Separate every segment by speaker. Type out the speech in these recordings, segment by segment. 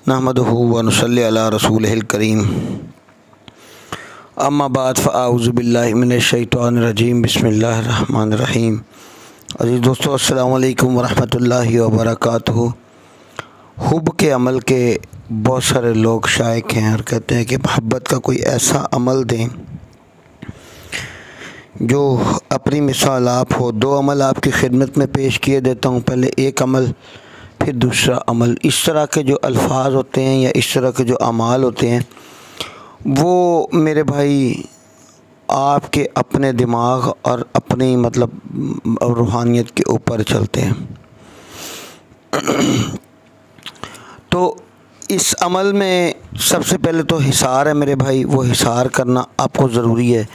Speaker 1: नहमदुहु व नुसल्ली अला रसूलिहिल करीम। अम्मा बाद फ़अऊज़ु बिल्लाहि मिनश शैतानिर रजीम। बिस्मिल्लाहिर रहमानिर रहीम। अज़ीज़ दोस्तों, अस्सलामु अलैकुम व रहमतुल्लाहि व बरकातुहू। हुब के अमल के बहुत सारे लोग शायक हैं और कहते हैं कि मोहब्बत का कोई ऐसा अमल दें जो अपनी मिसाल आप हो। दो अमल आपकी खिदमत में पेश किए देता हूँ, पहले एक अमल फिर दूसरा अमल। इस तरह के जो अल्फाज होते हैं या इस तरह के जो अमाल होते हैं वो मेरे भाई आपके अपने दिमाग और अपनी रूहानियत के ऊपर चलते हैं। तो इस अमल में सबसे पहले तो हिसार है मेरे भाई, वो हिसार करना आपको ज़रूरी है।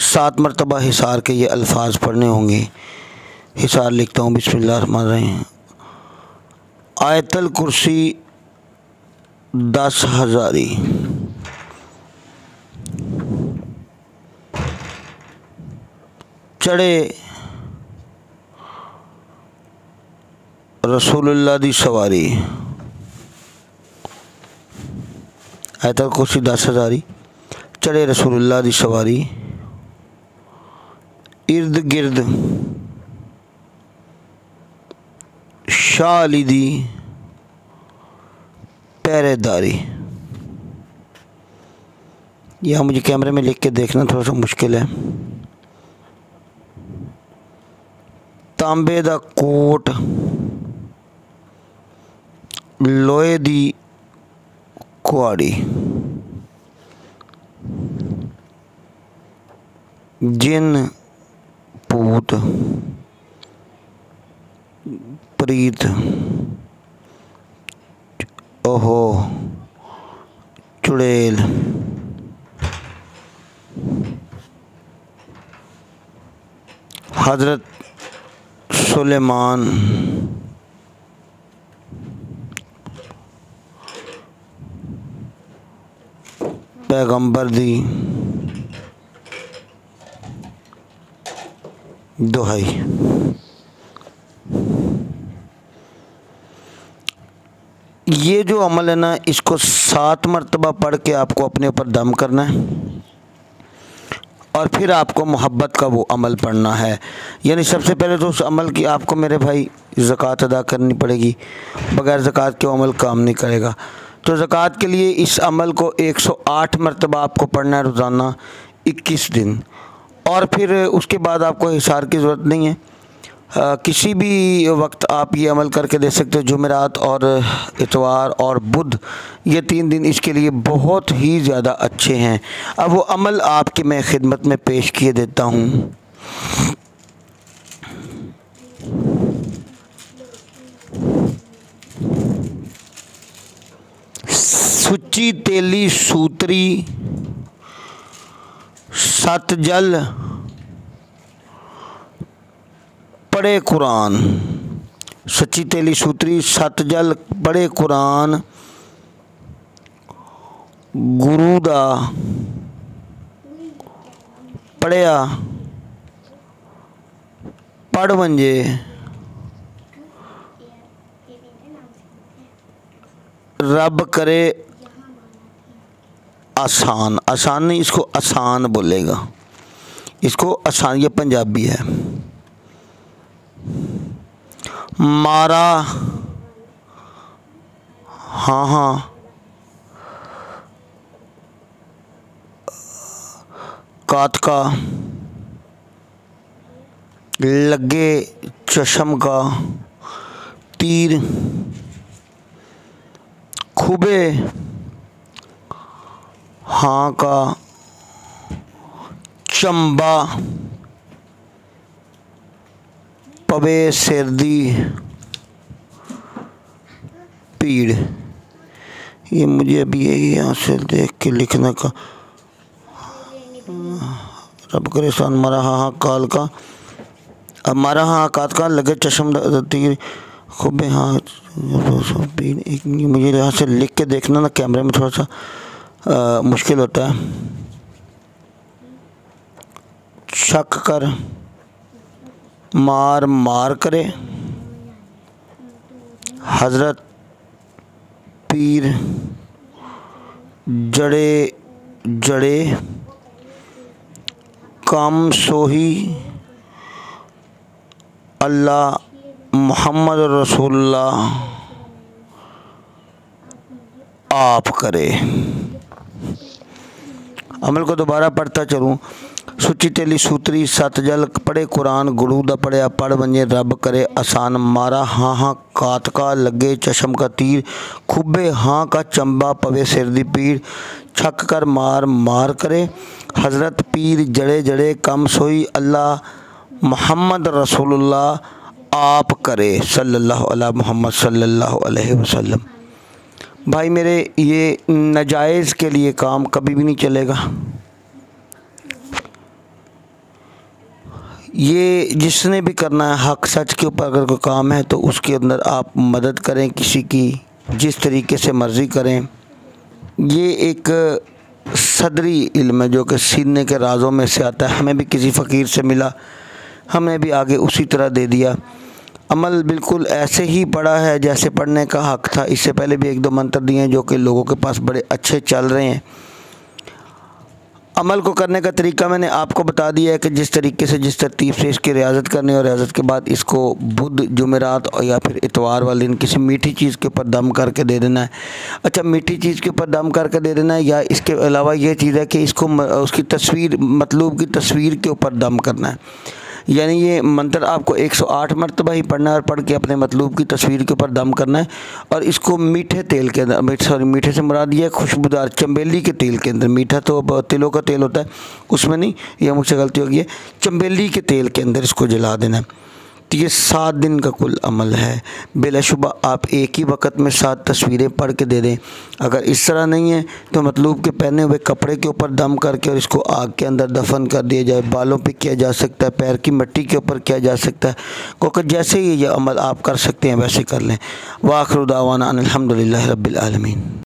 Speaker 1: 7 मरतबा हिसार के ये अल्फाज पढ़ने होंगे। हिसार लिखता हूँ, बिस्मिल्लाहिर्रहमानिर्रहीम। आयतल कुर्सी 10,000, चढ़े रसूलुल्लाह दी सवारी। आयतल कुर्सी 10,000, चढ़े रसूलुल्लाह दी सवारी। इर्द गिर्द शाह अली दी पहरेदारी। यह मुझे कैमरे में लिख के देखना थोड़ा सा मुश्किल है। तांबे दा कोट, लोहे दी कुआड़ी। जिन पूत प्रीत ओहो चुड़ैल। हज़रत सुलेमान पैगंबर दी दुहाई। ये जो अमल है ना, इसको 7 मरतबा पढ़ के आपको अपने ऊपर दम करना है और फिर आपको मोहब्बत का वो अमल पढ़ना है। यानी सबसे पहले तो उस अमल की आपको मेरे भाई ज़कात अदा करनी पड़ेगी। बग़ैर ज़कात के वो अमल काम नहीं करेगा। तो ज़कात के लिए इस अमल को 108 मरतबा आपको पढ़ना है रोज़ाना 21 दिन। और फिर उसके बाद आपको हिसार की ज़रूरत नहीं है। किसी भी वक्त आप ये अमल करके दे सकते हो। जुमेरात और इतवार और बुध, ये 3 दिन इसके लिए बहुत ही ज़्यादा अच्छे हैं। अब वो अमल आपकी मैं खिदमत में पेश किए देता हूँ। सुच्ची तेली सूत्री 7 जल पढ़े कुरान। सच्ची तेली सूत्री 7 जल पढ़े कुरान। गुरु दा पढ़िया पढ़ वंजे रब करे आसान। आसान नहीं, इसको आसान बोलेगा। इसको आसान, ये पंजाबी है। मारा हाँ हाँ कात का, लगे चशम का तीर। खुबे हाँ का चंबा। पवे सिर दी पीड़। ये मुझे अभी यहाँ से देख के लिखने का। रब करे सान मारा हाँ काल का, अब मारा हाँ कात का, लगे चश्म तीर। खूबे हाँ पीड़। मुझे यहाँ से लिख के देखना ना कैमरे में थोड़ा सा मुश्किल होता है। शक कर मार मार करे, हज़रत पीर जड़े जड़े काम सोही अल्लाह मोहम्मद रसूलुल्लाह आप करे। अमल को दोबारा पढ़ता चलूँ। सुची तेली सूतरी सत जल पढ़े कुरान गुरु दा पढ़िया पढ़ वंजे रब करे आसान मारा हाँ हाँ कात का लगे चशम का तीर खुबे हाँ का चंबा पवे सिर दी पीड़ छक कर मार मार करे हज़रत पीर जड़े जड़े कम सोई अल्लाह मोहम्मद रसूलुल्लाह आप करे सल्लल्लाहु अला मोहम्मद सल्लल्लाहु अलैहि वसल्लम। भाई मेरे, ये नाजायज़ के लिए काम कभी भी नहीं चलेगा। ये जिसने भी करना है हक सच के ऊपर अगर कोई काम है तो उसके अंदर आप मदद करें किसी की, जिस तरीके से मर्ज़ी करें। ये एक सदरी इल्म है जो कि सीने के राज़ों में से आता है। हमें भी किसी फ़कीर से मिला, हमने भी आगे उसी तरह दे दिया। अमल बिल्कुल ऐसे ही पढ़ा है जैसे पढ़ने का हक था। इससे पहले भी एक दो मंत्र दिए हैं जो कि लोगों के पास बड़े अच्छे चल रहे हैं। अमल को करने का तरीका मैंने आपको बता दिया है कि जिस तरीके से जिस तरतीब से इसकी रियाज़त करनी है और रियाज़त के बाद इसको बुध जुमेरात या फिर इतवार वाले दिन किसी मीठी चीज़ के ऊपर दम करके दे देना है। अच्छा, मीठी चीज़ के ऊपर दम करके दे देना है या इसके अलावा ये चीज़ है कि इसको उसकी तस्वीर मतलूब की तस्वीर के ऊपर दम करना है। यानी ये मंत्र आपको 108 मरतबा ही पढ़ना है और पढ़ के अपने मतलूब की तस्वीर के ऊपर दम करना है और इसको मीठे तेल के अंदर, मीठे से मुराद ये खुशबूदार चंबेली के तेल के अंदर, मीठा तो तिलों का तेल होता है उसमें नहीं, यह मुझसे गलती होगी है, चंबेली के तेल के अंदर इसको जला देना है। तो ये 7 दिन का कुल अमल है। बिलाशुबा आप एक ही वक्त में 7 तस्वीरें पढ़ के दे दें। अगर इस तरह नहीं है तो मतलूब के पहने हुए कपड़े के ऊपर दम करके और इसको आग के अंदर दफन कर दिया जाए। बालों पे किया जा सकता है, पैर की मिट्टी के ऊपर किया जा सकता है, क्योंकि जैसे ही ये अमल आप कर सकते हैं वैसे कर लें। व आखिर दावाना अनिल हम्दुलिल्लाहि रब्बिल आलमीन।